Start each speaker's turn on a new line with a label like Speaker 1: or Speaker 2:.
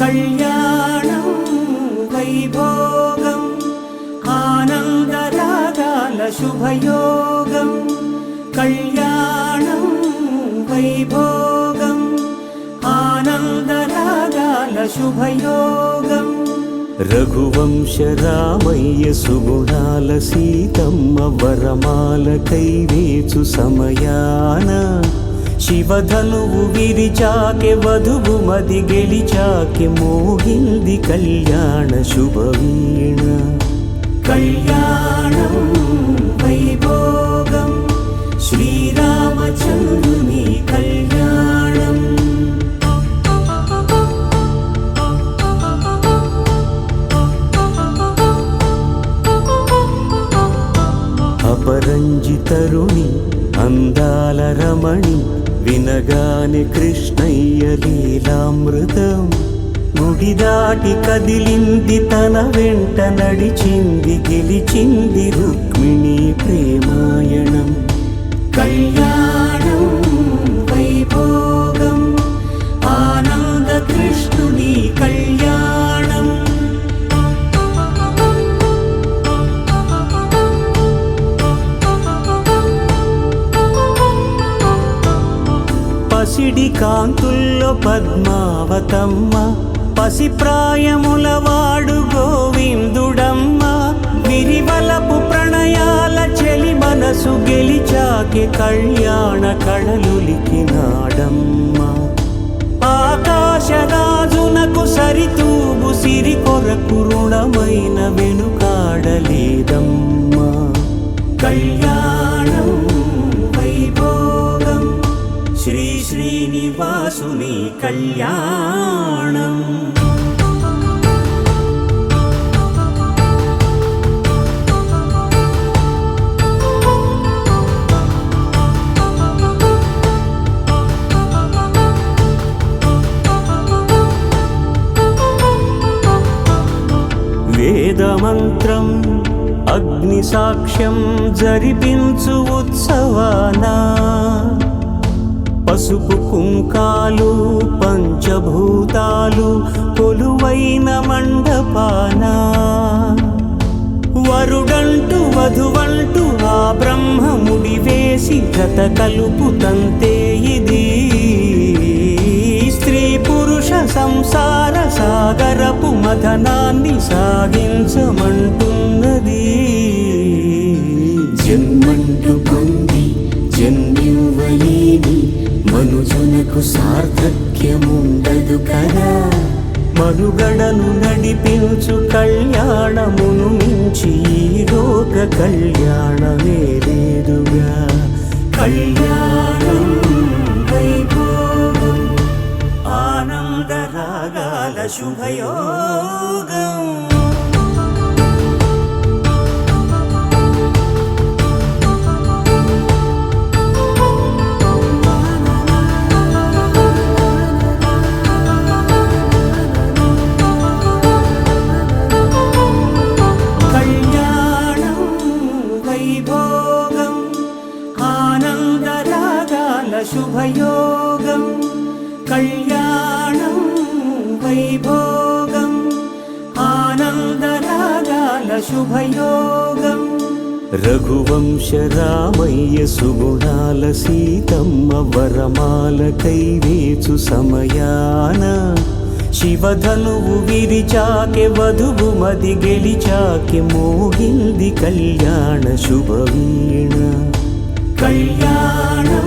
Speaker 1: కళ్యాణం వైభోగం ఆనందరాగాల శుభయోగం కళ్యాణం వైభోగం ఆనందరాగాల శుభయోగం రఘువంశ రామయ్య సుగుణాల సీతమ్మ వరమాల కైవేచు సమయాన శివధనువు విరిచాకె వధువు మది గెలిచాకె మోగింది కళ్యాణ శుభవీణ కళ్యాణం వైభోగం శ్రీరామచంద్రుని కళ్యాణం అపరంజి తరుణి అందాల రమణి వినగానే కృష్ణయ్య లీలామృతం గుడి దాటి కదిలింది తన వెంట నడిచింది గెలిచింది రుక్మిణి ప్రేమాయణం కళ్యాణం వైభోగం ఆనంద కృష్ణుని కళ్యాణం పసిడి కాంతుల్లో పద్మావతమ్మ పసిప్రాయముల వాడు గోవిందుడమ్మ విరివలపు ప్రణయాల చెలి మనసు గెలిచాకె కళ్యాణ కళలులికినాడమ్మ ఆకాశరాజునకు సరితూగు సిరి కొరకు రుణమైన వెనుకాడలేదమ్మ కళ్యాణం వైభోగం శ్రీ శ్రీనివాసుని కళ్యాణం వేదమంత్రం అగ్ని సాక్ష్యం జరిపించు ఉత్సవానా పసుపు కుంకాలు పంచభూతాలు కొలువైన మండపాన వరుడంటూ వధువంటూ ఆ బ్రహ్మముడి వేసి జత కలుపుతంతే ఇది స్త్రీ పురుష సంసార సాగరపు మథనాన్ని సాగించమంటున్నది జన్మంటూ పొంది జన్మివ్వలేని మనుజునకు సార్థక్యముండదు కదా మనుగడను నడిపించు కళ్యాణమును మించి ఈ లోక కళ్యాణమే లేదుగా కళ్యాణం వైభోగం ఆనందరాగాల శుభయోగం శుభయోగం కళ్యాణం వైభోగం ఆనందరాగాల శుభయోగం రఘువంశ రామయ్య సుగుణాల సీతమ్మ వరమాల కైవేచు సమయాన శివధనువు విరిచాకె వధువు మది గెలిచాకె మోగింది కళ్యాణ శుభవీణ కళ్యాణం